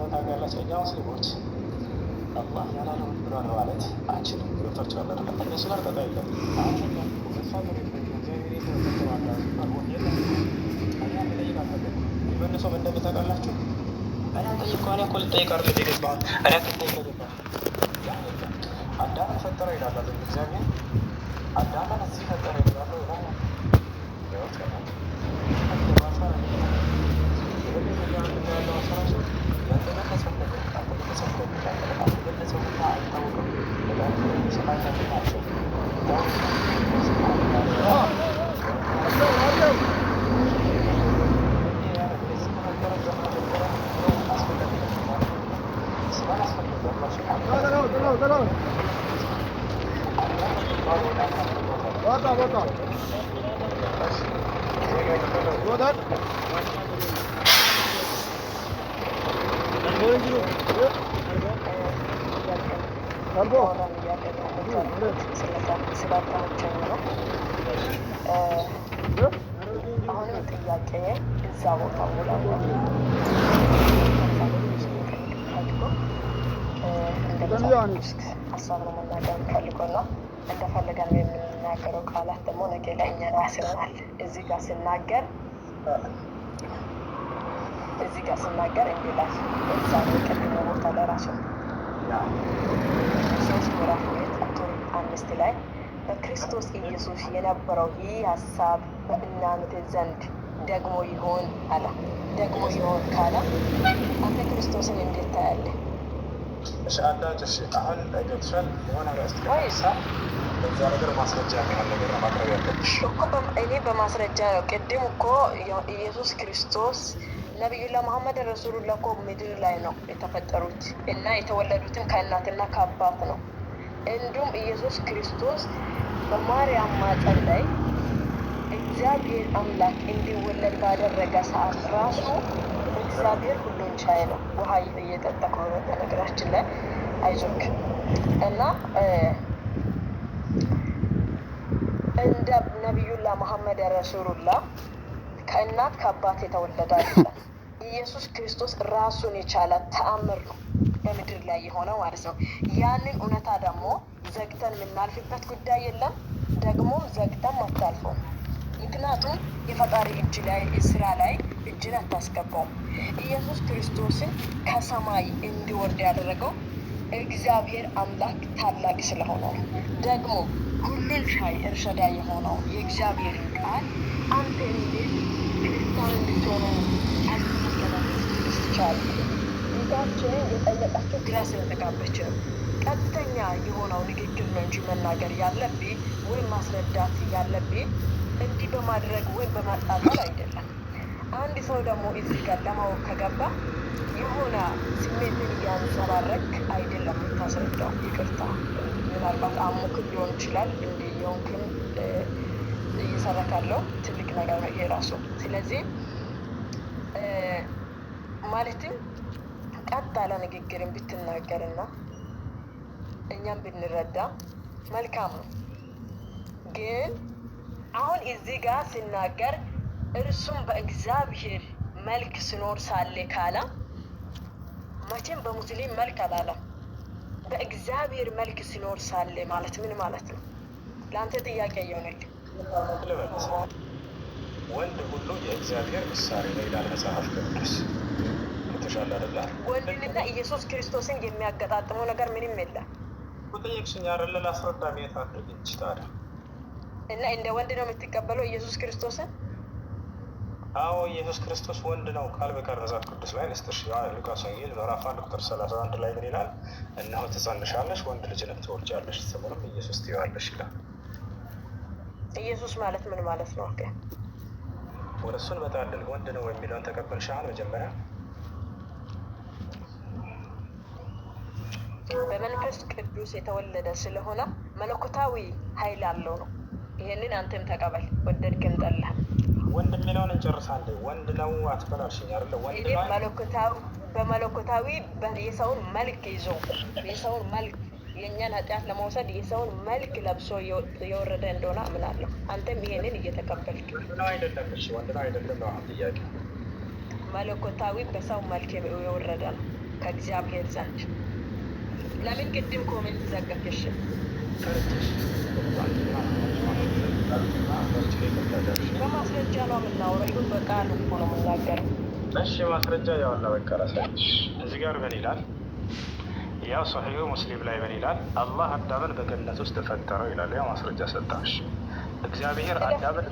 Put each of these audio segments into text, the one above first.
ታውቃላችሁ? እኛ ሙስሊሞች አላህ ያላለውን ብሏል ማለት አንችልም። ገብታችኋል አይደል? እነሱ ጋር ጠጣ የለም። አሁን መልሶ ምን እንደምታውቃላችሁ? እኔ ጠይቀ እኔ እኮ ልጠይቅ አይደል የገባሁት እኔ ልጠይቅ የገባሁት አዳምን ፈጠረ ይላል እግዚአብሔር። አዳምን እዚህ ፈጠረ ይላል ይላል አሁንም ጥያቄ እዛ ቦታ ሀሳብ ነው መናገር ፈልገው ነው እንደፈለገን የምንናገረው ቃላት ደግሞ ነገ ላይ እኛን ያስረናል። እዚህ ጋር ስናገር እንዲላል እዛ ነው ቅድመ ቦታ ለራሱ 3 ምዕራፍ 2:5 ላይ በክርስቶስ ኢየሱስ የነበረው ይህ ሀሳብ በእናንተ ዘንድ ደግሞ ይሆን አለ። ደግሞ ይሆን ካለ አንተ ክርስቶስን እንዴት ታያለህ? እሺ አዳጅ አሁን ገብቷል የሆነ ራስ በዛ ነገር ማስረጃ የሚሆን ነገር ማቅረብ ያለብሽ እኮ እኔ በማስረጃ ነው። ቅድም እኮ ኢየሱስ ክርስቶስ ነቢዩላህ መሐመድ ረሱሉላህ እኮ ምድር ላይ ነው የተፈጠሩት እና የተወለዱትም ከእናትና ከአባት ነው። እንዲሁም ኢየሱስ ክርስቶስ በማርያም ማፀን ላይ እግዚአብሔር አምላክ እንዲወለድ ባደረገ ሰዓት ራሱ እግዚአብሔር ሁሉን ቻይ ነው። ውሃ እየጠጣ ከሆነ በነገራችን ላይ አይዞክ እና እንደ ነቢዩላህ መሐመድ ረሱሉላህ ከእናት ከአባት የተወለደ አይደለም። ኢየሱስ ክርስቶስ ራሱን የቻለ ተአምር ነው በምድር ላይ የሆነው ማለት ነው። ያንን እውነታ ደግሞ ዘግተን የምናልፍበት ጉዳይ የለም፣ ደግሞም ዘግተን አታልፈው። ምክንያቱም የፈጣሪ እጅ ላይ ስራ ላይ እጅን አታስገባውም። ኢየሱስ ክርስቶስን ከሰማይ እንዲወርድ ያደረገው እግዚአብሔር አምላክ ታላቅ ስለሆነ ነው። ደግሞ ሁሉን ቻይ ኤልሻዳይ የሆነው የእግዚአብሔር ቃል አንተ እንዴት ክርስቲያን እንድትሆኑ አልተመለከታችኋል? ጌታችንን የጠየቃቸው ግራ ስለተጋባች ነው። ቀጥተኛ የሆነው ንግግር ነው እንጂ መናገር ያለብኝ ወይም ማስረዳት ያለብኝ እንዲህ በማድረግ ወይም በማጣጣል አይደለም። አንድ ሰው ደግሞ እዚህ ጋር ለማወቅ ከገባ የሆነ ስሜትን እያንጸባረቅ አይደለም የምታስረዳው። ይቅርታ ምናልባት አሞክም ሊሆን ይችላል እንዲ የሆንክም እየሰራ ካለው ትልቅ ነገር ነው ይሄ ራሱ። ስለዚህ ማለትም ቀጥ ያለ ንግግርን ብትናገርና እኛም ብንረዳ መልካም ነው። ግን አሁን እዚህ ጋር ሲናገር እርሱም በእግዚአብሔር መልክ ሲኖር ሳለ ካለ መቼም በሙስሊም መልክ አላለም። በእግዚአብሔር መልክ ሲኖር ሳለ ማለት ምን ማለት ነው? ለአንተ ጥያቄ ይሆናል። ወንድ ሁሉ የእግዚአብሔር ምሳሌ ነው ይላል መጽሐፍ ቅዱስ። ተሻለ አይደል? ወንድና ኢየሱስ ክርስቶስን የሚያገጣጥመው ነገር ምንም የለም። ወደየክሽኛ አይደለ ላስረዳ ቤት አድርግ ይችላል። እና እንደ ወንድ ነው የምትቀበለው ኢየሱስ ክርስቶስን? አዎ ኢየሱስ ክርስቶስ ወንድ ነው ቃል በቃል መጽሐፍ ቅዱስ ላይ ለስተሽ ሉቃስ ወንጌል ምዕራፍ 1:31 ላይ ምን ይላል? እነሆ ትጸንሻለሽ፣ ወንድ ልጅንም ትወልጃለሽ፣ ስሙንም ኢየሱስ ትይዋለሽ ይላል። ኢየሱስ ማለት ምን ማለት ነው? ኦኬ ወደ እሱን በጣልን ወንድ ነው የሚለውን ተቀበልሻል። መጀመሪያ በመንፈስ ቅዱስ የተወለደ ስለሆነ መለኮታዊ ኃይል አለው ነው። ይሄንን አንተም ተቀበል ወደድክም ጠላህ። ወንድ የሚለውን እንጨርሳለን። ወንድ ነው አትበላሽኝ አይደለ? ወንድ ነው በመለኮታዊ የሰውን መልክ ይዞ የሰውን መልክ የእኛን ኃጢአት ለመውሰድ የሰውን መልክ ለብሶ የወረደ እንደሆነ አምናለሁ። አንተም ይሄንን እየተቀበልክ ወንድ ነው አይደለም? እሺ ወንድ ነው አይደለም ነው ጥያቄ። መለኮታዊ በሰው መልክ የወረደ ነው ከእግዚአብሔር ዘንድ። ለምን ቅድም ኮሜንት ዘጋሽ? በማስረጃ ነው የምናወራው። ይሁን በቃል እኮ ነው የምናገረው። እሺ ማስረጃ ያውና በቃ ራሳችሁ እዚህ ጋር ምን ይላል? ያው ሶሒሁ ሙስሊም ላይ ምን ይላል? አላህ አዳምን በገነት ውስጥ ፈጠረው ይላል። ያው ማስረጃ ሰጣሽ። እግዚአብሔር አዳምን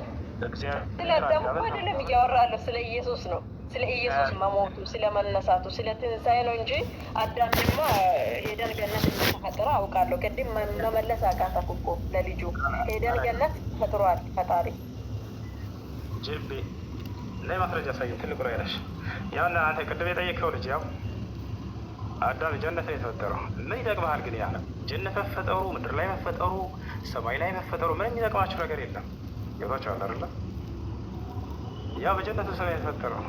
ስለ አዳም አይደለም እያወራለሁ፣ ስለ ኢየሱስ ነው። ስለ ኢየሱስ መሞቱ፣ ስለ መነሳቱ፣ ስለ ትንሣኤ ነው እንጂ አዳምማ ሄደን ገነት እንደተፈጠረ አውቃለሁ። ቅድም መመለስ አቃተህ እኮ ለልጁ። ሄደን ገነት ፈጥሯል ፈጣሪ። ጅቤ ላይ ማስረጃ ሳይ ትልቁ ላይ ነሽ። ያው እና አንተ ቅድም የጠየቀው ልጅ ያው አዳም ጀነት ላይ የተፈጠረው ምን ይጠቅምሃል? ግን ያለ ጀነት መፈጠሩ፣ ምድር ላይ መፈጠሩ፣ ሰማይ ላይ መፈጠሩ ምንም የሚጠቅማችሁ ነገር የለም። ይወጣቻል አይደለ? ያው በጀነት ውስጥ ነው የተፈጠረው።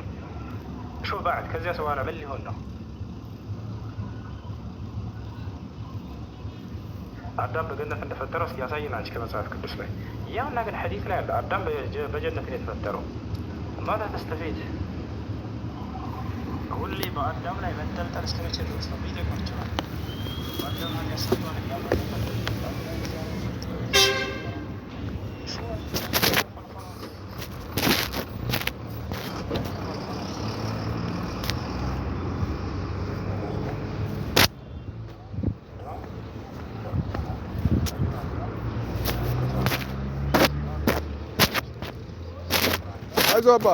ሹ ባዕድ ከዚያ በኋላ ምን ሊሆን ነው? አዳም በገነት እንደፈጠረው እስኪ ያሳየን አንቺ ከመጽሐፍ ቅዱስ ላይ። ያውና ግን ሐዲስ ላይ አለ አዳም በጀነት ነው የተፈጠረው። ማታ ተስተፊት ሁሌ በአዳም ላይ መንጠልጠል እስከ መቼ ድረስ ነው ይጠቅማቸዋል? በአዳም ላይ ያሰባል ያለው አይዞህ አባ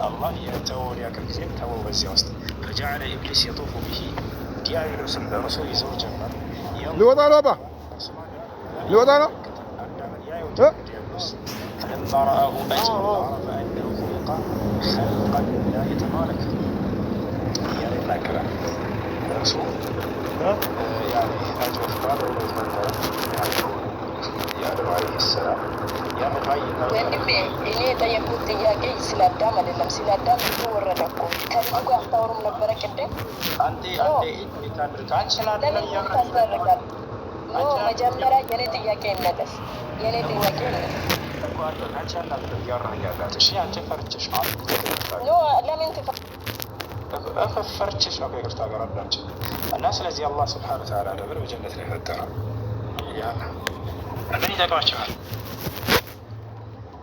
አላህ የተወውን ያክል ጊዜም ተወው በዚያ ውስጥ ፈጀዐለ ኢብሊስ የጡፉ ቢሂ ዲያብሎስን በእርሱ ይዘው ጀመር። ሊወጣ ነው አባ ሊወጣ ነው። ፈለማ ረአሁ አጅመዐ ወዐረፈ አነሁ ኹሊቀ ኸልቀን ላ የተባረክ እያለ ይናገራል። እርሱ አጅወፍ ባለ የአደም ዓለይሂ ሰላም ወንድሜ እኔ የጠየቁት ጥያቄ ስለ አዳም አይደለም። ስለ አዳም ብዙ ወረደ እኮ ከልጁ ጋር አታወሩም ነበረ ቅድም? ለምን ታስደርጋል? ኖ መጀመሪያ የኔ ጥያቄ ይመለስ። የኔ ጥያቄ ይመለስ። ኖ ለምን ፈርችሽ ነው ከይቅርታ ጋር አዳምጪ። እና ስለዚህ አላህ ስብሓነ ወተዓላ አዳምን በጀነት ላይ ፈጠረ። ምን ይጠቅማቸዋል?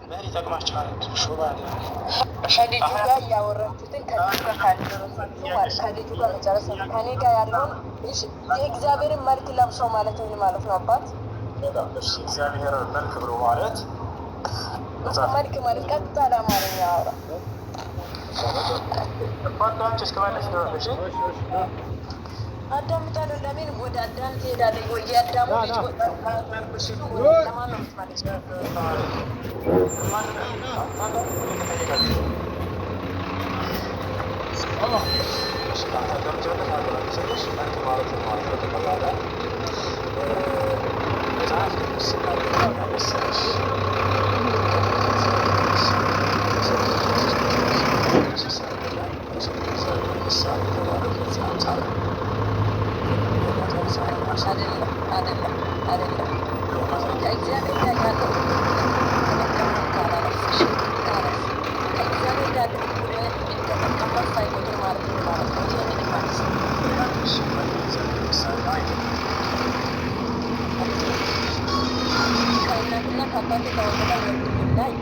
ምን ይጠቅማቸዋል? ከልጁ ጋር እያወረድኩትን ከልጁ ጋር መጨረስ ነው። ከኔ ጋር ያለውን የእግዚአብሔርን መልክ ለብሰው ማለት ምን ማለት ነው? አባት እግዚአብሔር መልክ ብሎ ማለት መልክ ማለት ቀጥታ ለአማርኛ አውራ አዳምጣለሁ። ለምን ወደ አዳም ትሄዳለህ? የአዳሙ ልጅ ለማን ነው ማለት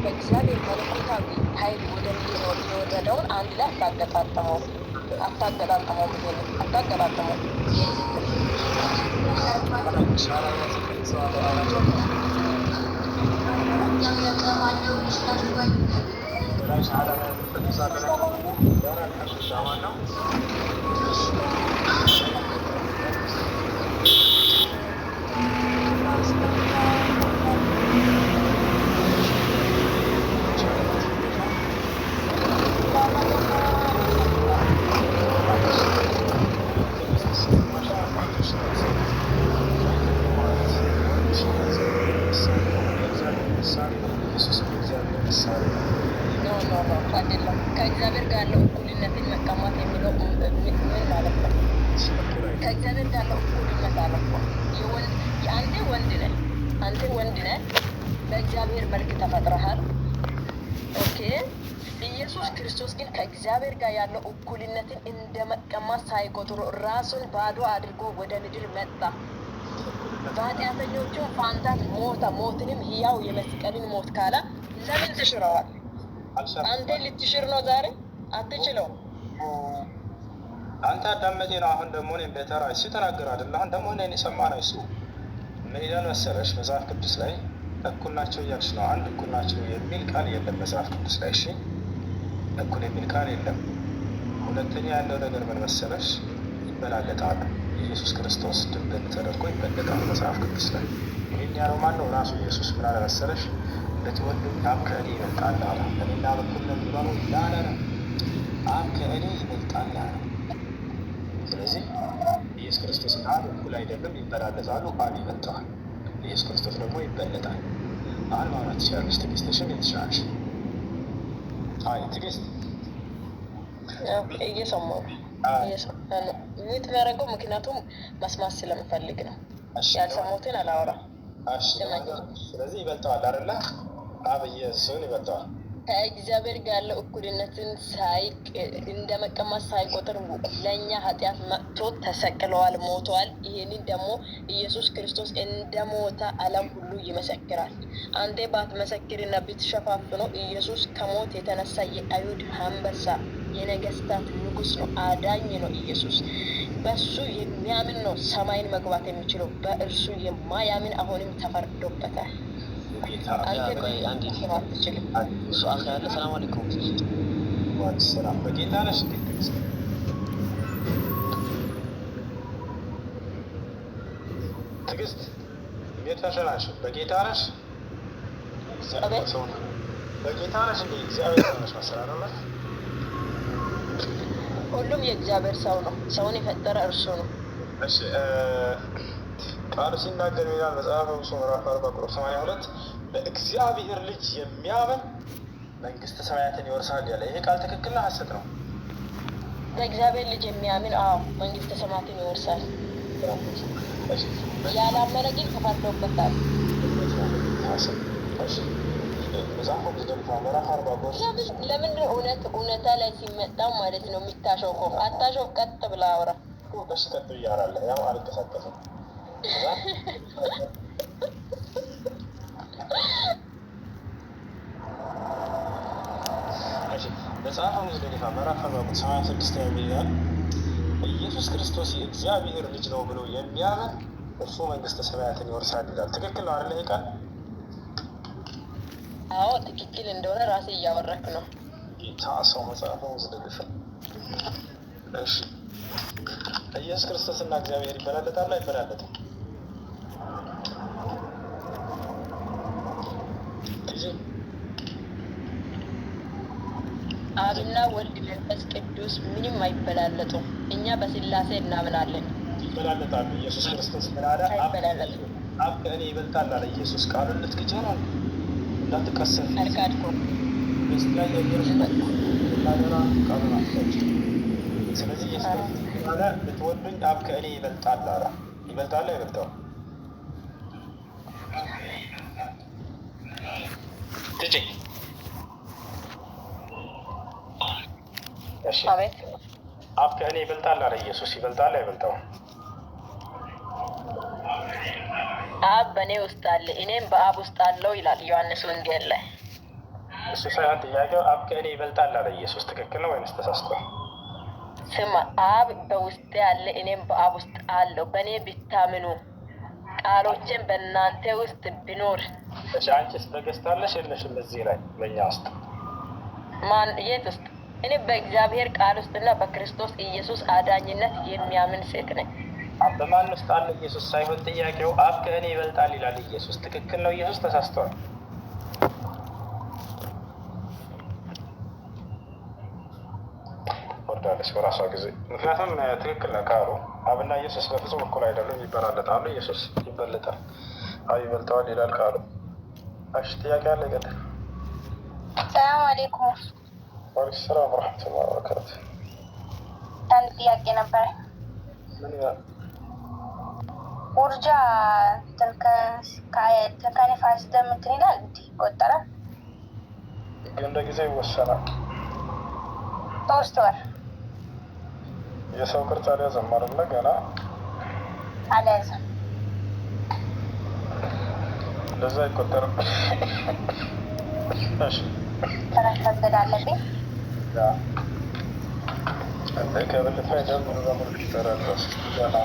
በእግዚአብሔር መለኮታዊ ኃይል ወደሚወረደውን አንድ ላይ አታገጣጥመው። አይደለም። ከእግዚአብሔር ጋር ያለው እኩልነትን መቀማት የሚለው ምን ማለት ነው? ከእግዚአብሔር ጋር ያለው እኩልነት አለ እኮ። የአንዴ ወንድ ነህ አንተ ወንድ ነህ፣ በእግዚአብሔር መልክ ተፈጥረሃል። ኦኬ። ኢየሱስ ክርስቶስ ግን ከእግዚአብሔር ጋር ያለው እኩልነትን እንደ መቀማት ሳይቆጥሩ ራሱን ባዶ አድርጎ ወደ ምድር መጣ። በኃጢአተኞቹም ፋንታ ሞተ። ሞትንም ሕያው የመስቀልን ሞት ካላ ለምን ትሽረዋል? አንተ ልትሽር ነው ዛሬ? አትችለውም። አንተ አዳመጤ ነው። አሁን ደግሞ እኔ በተራ እሱ ተናገር አይደል? አሁን ደግሞ እኔ ሰማ ነው። እሱ ምን ይላል መሰለሽ? መጽሐፍ ቅዱስ ላይ እኩል ናቸው እያልሽ ነው። አንድ እኩል ናቸው የሚል ቃል የለም መጽሐፍ ቅዱስ ላይ። እሺ እኩል የሚል ቃል የለም። ሁለተኛ ያለው ነገር ምን መሰለሽ? ይበላለጣሉ። ኢየሱስ ክርስቶስ ድንበር ተደርጎ ይበለጣል መጽሐፍ ቅዱስ ላይ። ይህን ያለው ማን ነው? ራሱ ኢየሱስ ምን አለ መሰለሽ? ብትወዱኝ አብ ከእኔ ይበልጣል አለ። እኔና በኩል ለሚባሉ ያለ አብ ከእኔ ይበልጣል አለ። ስለዚህ ኢየሱስ ክርስቶስ አብ እኩል አይደለም፣ ይበላለጣሉ። አብ ይበልጣል፣ ኢየሱስ ክርስቶስ ደግሞ ይበለጣል። አሁን ማውራት ትችላለች። ትዕግስትሽን የተሻለሽ ትዕግስት እየሰማሁ ሚት የሚያደርገው ምክንያቱም መስማት ስለምፈልግ ነው። ያልሰሙትን አላወራም። ስለዚህ ይበልጠዋል አይደለ? አብ ኢየሱስን ይበልጠዋል። ከእግዚአብሔር ጋር ያለው እኩልነትን እንደ መቀማት ሳይቆጥር ለእኛ ኃጢአት መጥቶ ተሰቅለዋል፣ ሞተዋል። ይህንን ደግሞ ኢየሱስ ክርስቶስ እንደ ሞተ ዓለም ሁሉ ይመሰክራል። አንተ ባትመሰክርና ብትሸፋፍነው ኢየሱስ ከሞት የተነሳ የአይሁድ አንበሳ የነገስታት ንጉስ ነው፣ አዳኝ ነው። ኢየሱስ በእሱ የሚያምን ነው ሰማይን መግባት የሚችለው። በእርሱ የማያምን አሁንም ተፈርዶበታል። ሰላም አለይኩም። በጌታ ነሽ? ትዕግስት የተሸናሽ በጌታ ነሽ? በጌታ ነሽ? እንደ እግዚአብሔር ሰው ነሽ መሰላለ። ሁሉም የእግዚአብሔር ሰው ነው። ሰውን የፈጠረ እርሱ ነው። እሺ ቃሉ ሲናገር ይላል መጽሐፈ ሙሴ ምዕራፍ 40 ቁጥር 82 በእግዚአብሔር ልጅ የሚያምን መንግስተ ሰማያትን ይወርሳል ያለ። ይሄ ቃል ትክክል ነው ሐሰት ነው? በእግዚአብሔር ልጅ የሚያምን መንግስተ ሰማያትን ይወርሳል። ያላመነ ግን ተፈርዶበታል። ለምን እውነታ ላይ ሲመጣ ማለት ነው የሚታሾፈው? አታሾፍ፣ ቀጥ ብላ አውራ። ቀጥ እያወራለሁ ያው አልተሳቀፈም። መጽሐፈ ሙዝደሊፋ ምዕራፍ 86 ይላል ኢየሱስ ክርስቶስ የእግዚአብሔር ልጅ ነው ብሎ የሚያምን እርሱ መንግስተ ሰማያትን ይወርሳል ይላል። ትክክል ነው አይደል? ይሄ ቃል አዎ ትክክል እንደሆነ ራሴ እያወራክ ነው። ጌታ ሰው መጽሐፈ ሙዝደሊፋ። እሺ ኢየሱስ ክርስቶስ እና እግዚአብሔር ይበላለጣሉ አይበላለጥም? አብና ወልድ መንፈስ ቅዱስ ምንም አይበላለጡም። እኛ በስላሴ እናምናለን። ይበላለጣሉ። ኢየሱስ ክርስቶስ ምን አለ? አይበላለጡም። አብ ከእኔ ይበልጣል አለ ኢየሱስ። ቃሉን ልትክጂ ነው? እንዳትቀሰፍ አልካድኩም። ላይ የሚያደራ ቃሉን አትከጂ። ስለዚህ ኢየሱስ ክርስቶስ አለ ብትወዱኝ አብ ከእኔ ይበልጣል አለ። ይበልጣል አይበልጣም? ትጂ አቤት። አብ ከእኔ ይበልጣል አለ ኢየሱስ። ይበልጣል አይበልጣም? አብ በእኔ ውስጥ አለ እኔም በአብ ውስጥ አለው ይላል ዮሐንስ ወንጌል ላይ። እሱ ሳይሆን ጥያቄው አብ ከእኔ ይበልጣል አለ ኢየሱስ። ትክክል ነው ወይንስ ተሳስቷል? ስማ፣ አብ በውስጤ አለ እኔም በአብ ውስጥ አለው። በእኔ ብታምኑ ቃሎችን በእናንተ ውስጥ ቢኖር። እሺ አንቺስ በገዝታለሽ የለሽም? እዚህ ላይ በእኛ ውስጥ ማን የት ውስጥ? እኔ በእግዚአብሔር ቃል ውስጥና በክርስቶስ ኢየሱስ አዳኝነት የሚያምን ሴት ነኝ። አብ በማን ውስጥ አለ ኢየሱስ ሳይሆን ጥያቄው አብ ከእኔ ይበልጣል ይላል ኢየሱስ። ትክክል ነው ኢየሱስ ተሳስተዋል? ወርዳለች በራሷ ጊዜ። ምክንያቱም ትክክል ነው ካሉ አብና ኢየሱስ በፍጹም እኩል አይደሉም፣ ይበላለጣሉ። ኢየሱስ ይበልጣል፣ አብ ይበልጠዋል ይላል ካሉ። እሺ ጥያቄ አለ? ይቀጥል። ሰላም አለይኩም። ወአለይኩም ሰላም ወረሕመቱላሂ ወበረካቱ። አንድ ጥያቄ ነበረ። ምን ይላል? ውርጃ ከነፋስ ደም እንትን ይላል እንዴ? ይቆጠራል? ግን እንደ ጊዜ ይወሰናል። 3 ወር የሰው ቅርጽ አልያዘም አይደለ? ገና አልያዘም። እንደዛ አይቆጠርም። እሺ ተረት መስገድ አለብኝ። ከብልት ላይ ደም ሙሉ በሙሉ ይጠራል። ገና